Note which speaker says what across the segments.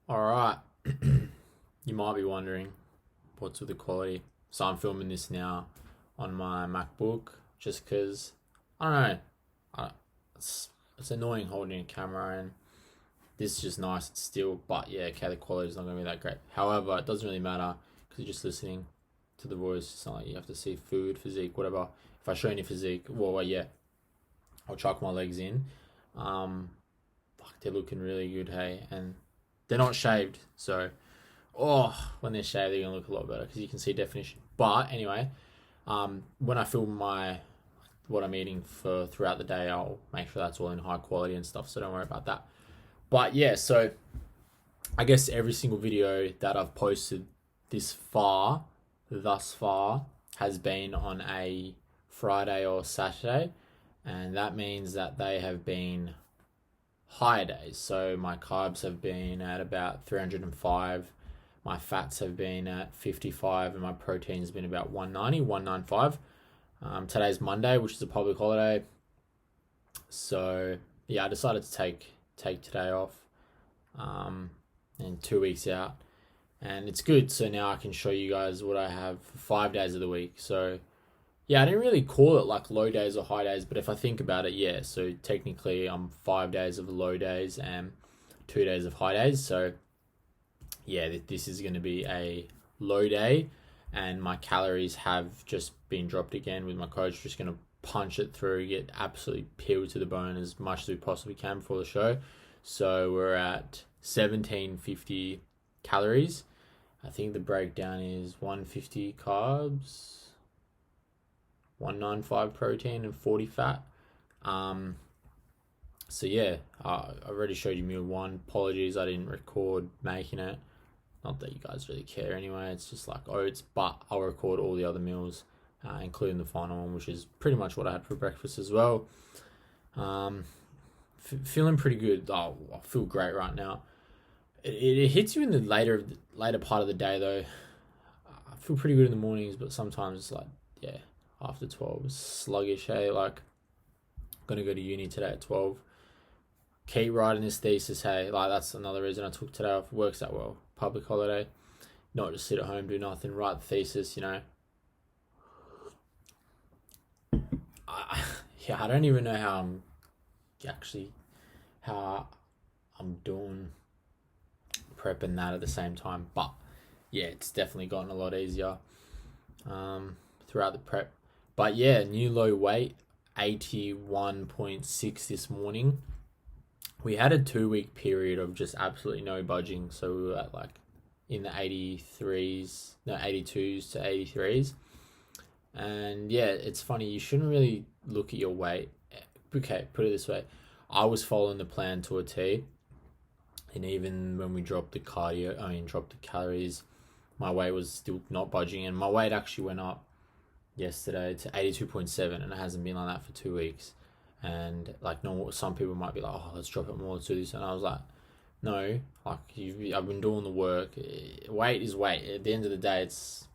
Speaker 1: All right. You might be wondering what's with the quality. So I'm filming this now on my MacBook just because I don't know. I, it's annoying holding a camera and this is just nice and still. But yeah, okay, the quality is not going to be that great. However, it doesn't really matter because you're just listening to the voice. It's not like you have to see food, physique, whatever. If I show any physique, well, yeah, I'll chuck my legs in. Um, Fuck, they're looking really good, hey, and they're not shaved, so when they're shaved, they're gonna look a lot better because you can see definition. But anyway, when I film my what I'm eating for throughout the day, I'll make sure that's all in high quality and stuff. So don't worry about that. But yeah, so I guess every single video that I've posted thus far, has been on a Friday or Saturday, and that means that they have been higher days. So my carbs have been at about 305, my fats have been at 55, and my protein's been about 190, 195. Today's Monday, which is a public holiday. So yeah, I decided to take today off, and 2 weeks out, and it's good. So now I can show you guys what I have for 5 days of the week. So yeah, I didn't really call it like low days or high days, but if I think about it, yeah. So technically, I'm 5 days of low days and 2 days of high days. So yeah, this is going to be a low day, and my calories have just been dropped again with my coach. Just going to punch it through, get absolutely peeled to the bone as much as we possibly can before the show. So we're at 1750 calories. I think the breakdown is 150 carbs, 195 protein, and 40 fat. So yeah, I already showed you meal one. Apologies, I didn't record making it. Not that you guys really care anyway. It's just like oats, but I'll record all the other meals, including the final one, which is pretty much what I had for breakfast as well. Feeling pretty good. Oh, I feel great right now. It hits you in the later part of the day though. I feel pretty good in the mornings, but sometimes it's like, yeah, after 12 it's sluggish. Hey, like, I'm gonna go to uni today at 12. Keep writing this thesis. Hey, like, that's another reason I took today off. It works out well. Public holiday, not just sit at home, do nothing, write the thesis. Yeah, I don't even know how I'm doing prepping that at the same time, but yeah, it's definitely gotten a lot easier throughout the prep. But yeah, new low weight, 81.6 this morning. We had a 2 week period of just absolutely no budging, so we were at like in the 82s to 83s. And yeah, it's funny, you shouldn't really look at your weight. Okay, put it this way, I was following the plan to a T, and even when we dropped the calories, my weight was still not budging, and my weight actually went up yesterday to 82.7, and it hasn't been like that for 2 weeks. And like, no, some people might be like, oh, let's drop it more, let's do this, and I was like, no, like, I've been doing the work. Weight is weight. At the end of the day, it's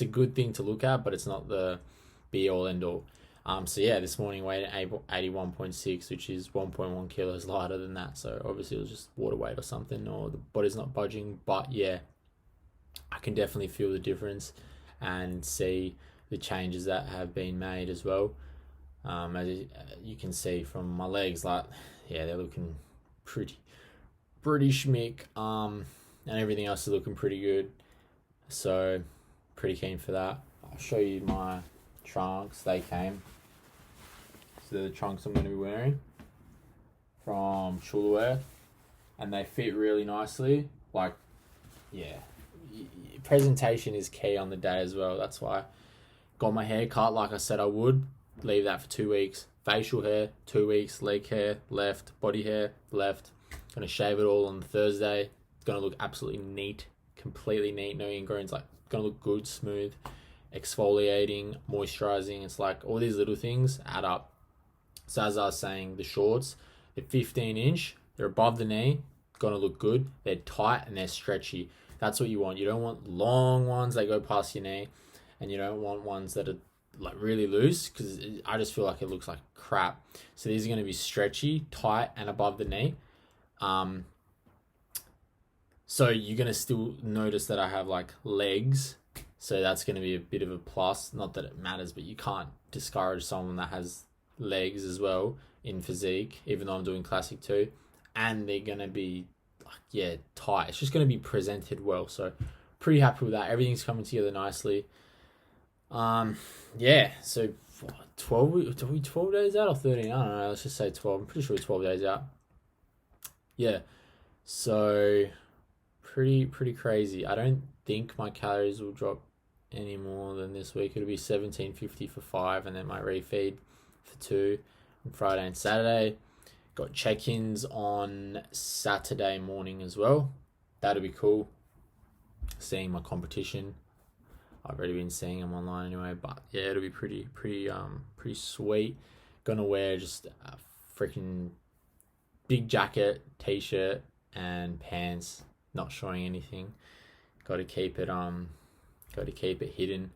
Speaker 1: a good thing to look at, but it's not the be all end all. So yeah, this morning weighed at 81.6, which is 1.1 kilos lighter than that. So obviously it was just water weight or something, or the body's not budging. But yeah, I can definitely feel the difference and see the changes that have been made as well. As you can see from my legs, like, yeah, they're looking pretty schmick. And everything else is looking pretty good. So pretty keen for that. I'll show you my trunks. They came. So they're the trunks I'm going to be wearing from Chulaware, and they fit really nicely. Like, yeah, presentation is key on the day as well. That's why got my hair cut like I said I would. Leave that for 2 weeks. Facial hair, 2 weeks. Leg hair, left. Body hair, left. Gonna shave it all on Thursday. It's gonna look absolutely neat, completely neat. No ingredients. Like, gonna look good, smooth. Exfoliating, moisturizing. It's like all these little things add up. So as I was saying, the shorts, they're 15-inch. They're above the knee. Gonna look good. They're tight and they're stretchy. That's what you want. You don't want long ones that go past your knee, and you don't want ones that are like really loose, because I just feel like it looks like crap. So these are going to be stretchy, tight, and above the knee. So you're going to still notice that I have like legs. So that's going to be a bit of a plus. Not that it matters, but you can't discourage someone that has legs as well in physique, even though I'm doing classic too. And they're going to be, like, yeah, tight. It's just going to be presented well. So pretty happy with that. Everything's coming together nicely. Yeah, so 12, are we 12 days out or 13? I don't know. Let's just say 12. I'm pretty sure we're 12 days out. Yeah. So pretty crazy. I don't think my calories will drop any more than this week. It'll be 1750 for 5, and then my refeed for 2 on Friday and Saturday. Got check-ins on Saturday morning as well. That'll be cool. Seeing my competition. I've already been seeing them online anyway, but yeah, it'll be pretty sweet. Gonna wear just a freaking big jacket, t-shirt, and pants, not showing anything. Got to keep it hidden.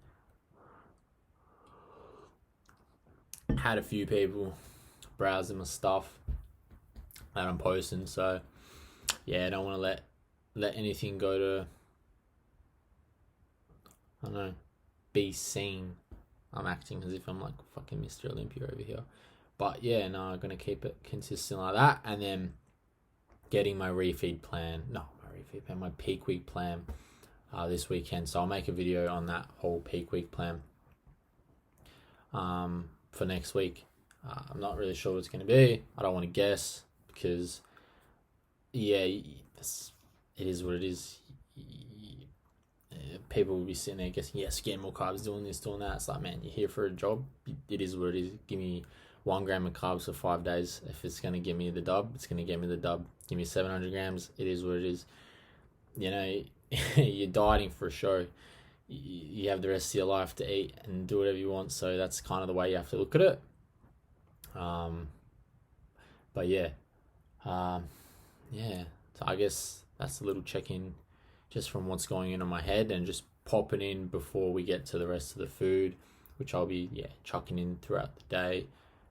Speaker 1: Had a few people browsing my stuff that I'm posting, so yeah, I don't want to let anything go to, I don't know, be seen. I'm acting as if I'm like fucking Mr. Olympia over here. But yeah, no, I'm going to keep it consistent like that. And then getting my refeed plan. No, my refeed plan, my peak week plan this weekend. So I'll make a video on that whole peak week plan for next week. I'm not really sure what it's going to be. I don't want to guess because, yeah, it is what it is. People will be sitting there guessing, yes, getting more carbs, doing this, doing that. It's like, man, you're here for a job. It is what it is. Give me 1 gram of carbs for 5 days. If it's going to give me the dub, it's going to give me the dub. Give me 700 grams. It is what it is. You know, you're dieting for a show. You have the rest of your life to eat and do whatever you want. So that's kind of the way you have to look at it. But yeah. Yeah. So I guess that's a little check-in just from what's going on in my head, and just popping in before we get to the rest of the food, which I'll be chucking in throughout the day.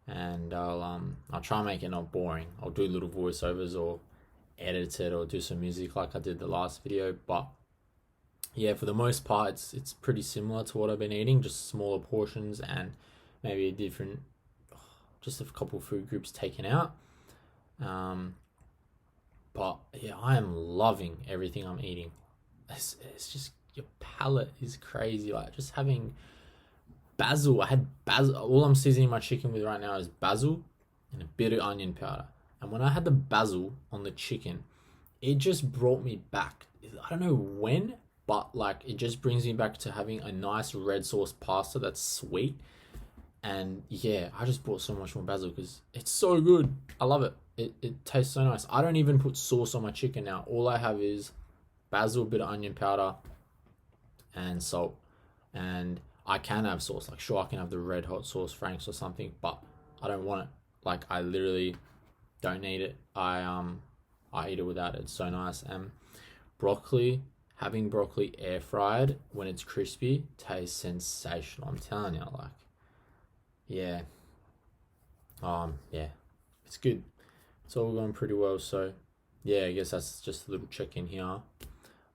Speaker 1: And I'll try and make it not boring. I'll do little voiceovers or edit it or do some music like I did the last video. But yeah, for the most part, it's pretty similar to what I've been eating, just smaller portions and maybe just a couple food groups taken out. But yeah, I am loving everything I'm eating. It's just, your palate is crazy. Like just having basil. I had basil. All I'm seasoning my chicken with right now is basil and a bit of onion powder. And when I had the basil on the chicken, it just brought me back. I don't know when, but like it just brings me back to having a nice red sauce pasta that's sweet. And yeah, I just bought so much more basil because it's so good. I love it. It tastes so nice. I don't even put sauce on my chicken now. All I have is basil, a bit of onion powder, and salt. And I can have sauce. Like, sure, I can have the red hot sauce, Frank's or something, but I don't want it. Like, I literally don't need it. I eat it without it. It's so nice. And having broccoli air fried when it's crispy tastes sensational. I'm telling you, like, yeah. Yeah, it's good. It's all going pretty well. So yeah, I guess that's just a little check-in here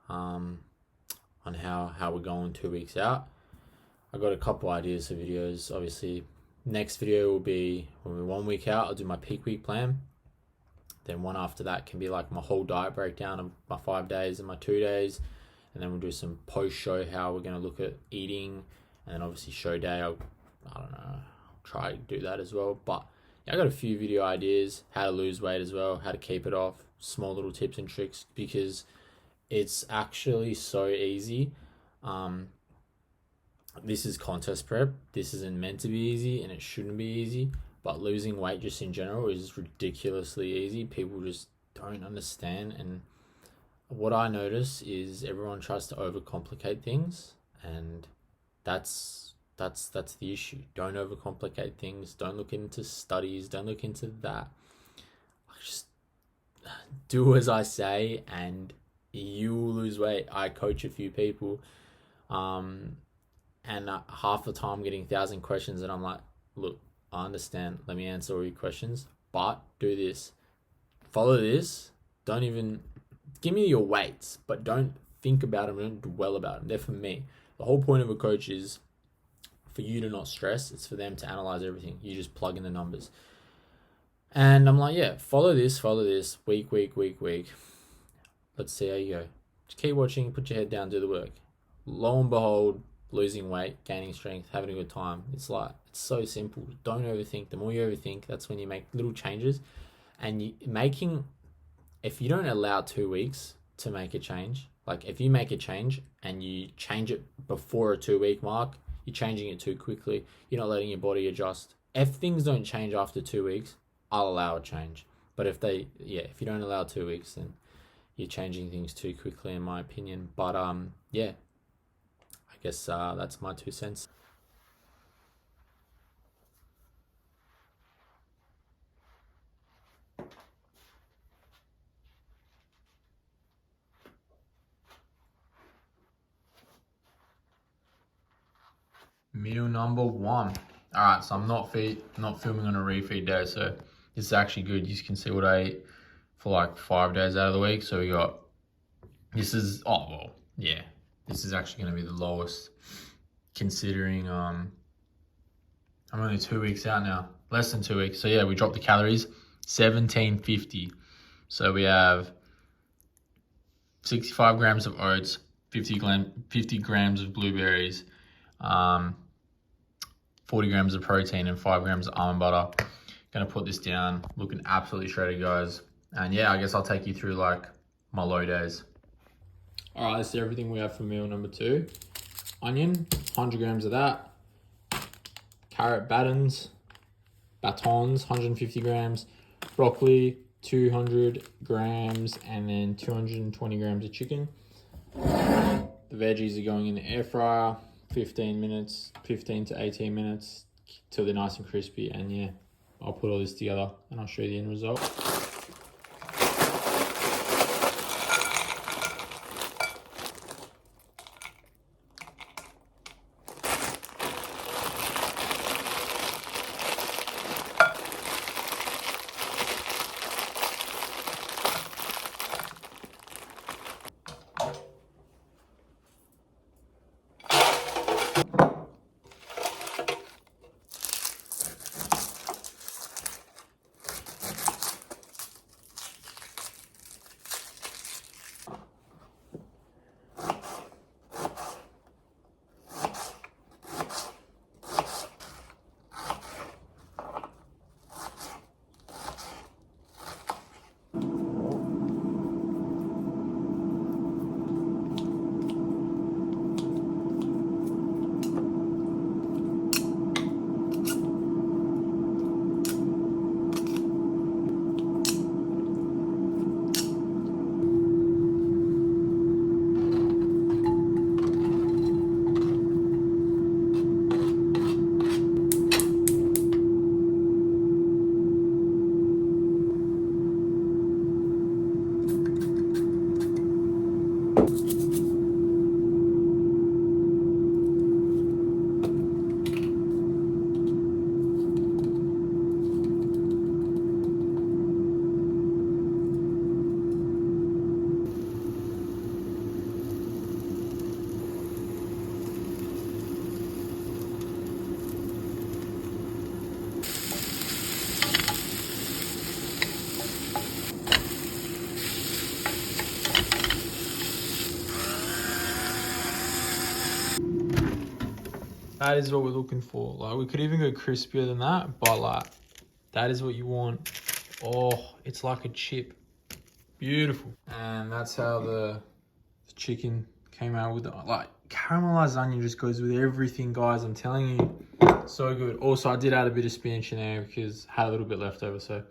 Speaker 1: on how we're going 2 weeks out. I got a couple ideas for videos. Obviously, next video will be when we're 1 week out. I'll do my peak week plan. Then one after that can be like my whole diet breakdown of my 5 days and my 2 days. And then we'll do some post-show, how we're going to look at eating. And then obviously show day, I don't know, I'll try to do that as well. But yeah, I got a few video ideas, how to lose weight as well, how to keep it off, small little tips and tricks, because it's actually so easy. This is contest prep. This isn't meant to be easy, and it shouldn't be easy. But losing weight just in general is ridiculously easy. People just don't understand. And what I notice is everyone tries to overcomplicate things, and that's the issue. Don't overcomplicate things. Don't look into studies. Don't look into that. Just do as I say, and you will lose weight. I coach a few people, and half the time I'm getting 1,000 questions, and I'm like, look, I understand. Let me answer all your questions, but do this. Follow this. Don't even give me your weights, but don't think about them, don't dwell about them. They're for me. The whole point of a coach is for you to not stress. It's for them to analyze everything. You just plug in the numbers. And I'm like, yeah, follow this, week. Let's see how you go. Just keep watching, put your head down, do the work. Lo and behold, losing weight, gaining strength, having a good time. It's so simple. Don't overthink. The more you overthink, that's when you make little changes. And if you don't allow 2 weeks to make a change, like if you make a change and you change it before a 2-week mark, you're changing it too quickly. You're not letting your body adjust. If things don't change after 2 weeks, I'll allow a change. But if you don't allow 2 weeks, then you're changing things too quickly, in my opinion. But I guess that's my 2 cents. Meal number 1. All right, so I'm not filming on a refeed day, so this is actually good. You can see what I ate for like 5 days out of the week. So this is actually going to be the lowest, considering I'm only 2 weeks out now, less than 2 weeks. So yeah, we dropped the calories, 1750. So we have 65 grams of oats, 50 grams of blueberries, 40 grams of protein, and 5 grams of almond butter. Gonna put this down, looking absolutely shredded, guys. And yeah, I guess I'll take you through like my low days. All right, this is everything we have for meal number 2. Onion, 100 grams of that. Carrot batons, 150 grams. Broccoli, 200 grams, and then 220 grams of chicken. The veggies are going in the air fryer, 15 to 18 minutes till they're nice and crispy. And yeah, I'll put all this together and I'll show you the end result. That is what we're looking for. Like, we could even go crispier than that, but like, that is what you want. Oh, it's like a chip. Beautiful. And that's how the chicken came out with like caramelized onion just goes with everything, guys. I'm telling you, so good. Also, I did add a bit of spinach in there because I had a little bit left over. So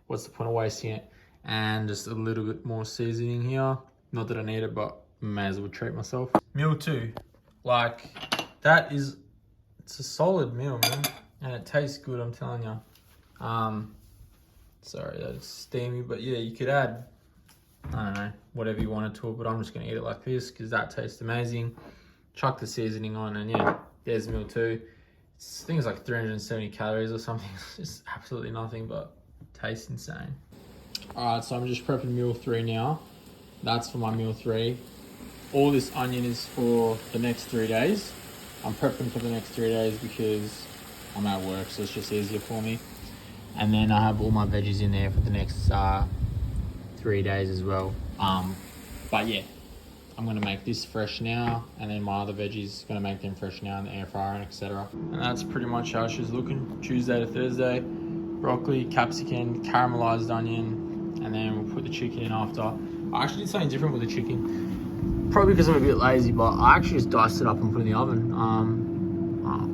Speaker 1: what's the point of wasting it? And just a little bit more seasoning here. Not that I need it, but may as well treat myself. Meal 2, like that is, it's a solid meal, man. And it tastes good, I'm telling you. Sorry that it's steamy, but yeah, you could add, I don't know, whatever you wanted to it, but I'm just gonna eat it like this because that tastes amazing. Chuck the seasoning on, and yeah, there's meal 2. I think it's like 370 calories or something. It's just absolutely nothing, but tastes insane. All right, so I'm just prepping meal 3 now. That's for my meal 3. All this onion is for the next 3 days. I'm prepping for the next 3 days because I'm at work, so it's just easier for me. And then I have all my veggies in there for the next 3 days as well. But yeah, I'm gonna make this fresh now, and then my other veggies gonna make them fresh now in the air fryer, and etc. And that's pretty much how she's looking. Tuesday to Thursday, broccoli, capsicum, caramelized onion, and then we'll put the chicken in after. I actually did something different with the chicken, probably because I'm a bit lazy, but I actually just diced it up and put it in the oven.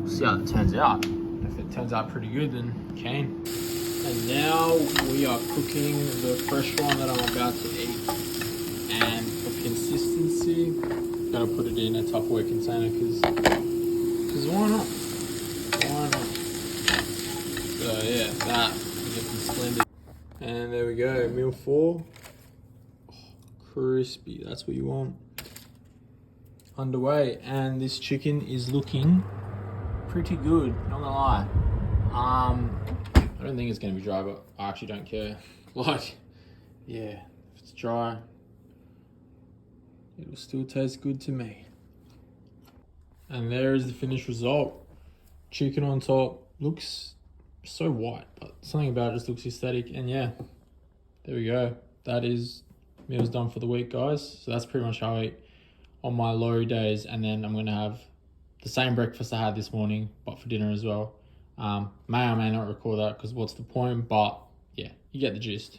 Speaker 1: We'll see how it turns out. If it turns out pretty good, then keen. And now we are cooking the fresh one that I'm about to eat. And for consistency, gotta put it in a Tupperware container because why not? Why not? So yeah, that is looking splendid. And there we go, meal 4. Oh, crispy, that's what you want. Underway, and this chicken is looking pretty good, not gonna lie. I don't think it's gonna be dry, but I actually don't care. Like, yeah, if it's dry, it'll still taste good to me. And there is the finished result. Chicken on top, looks so white, but something about it just looks aesthetic. And yeah, there we go. That is meals done for the week, guys. So that's pretty much how I eat on my low days. And then I'm gonna have the same breakfast I had this morning, but for dinner as well. May or may not record that because what's the point, but yeah, you get the gist.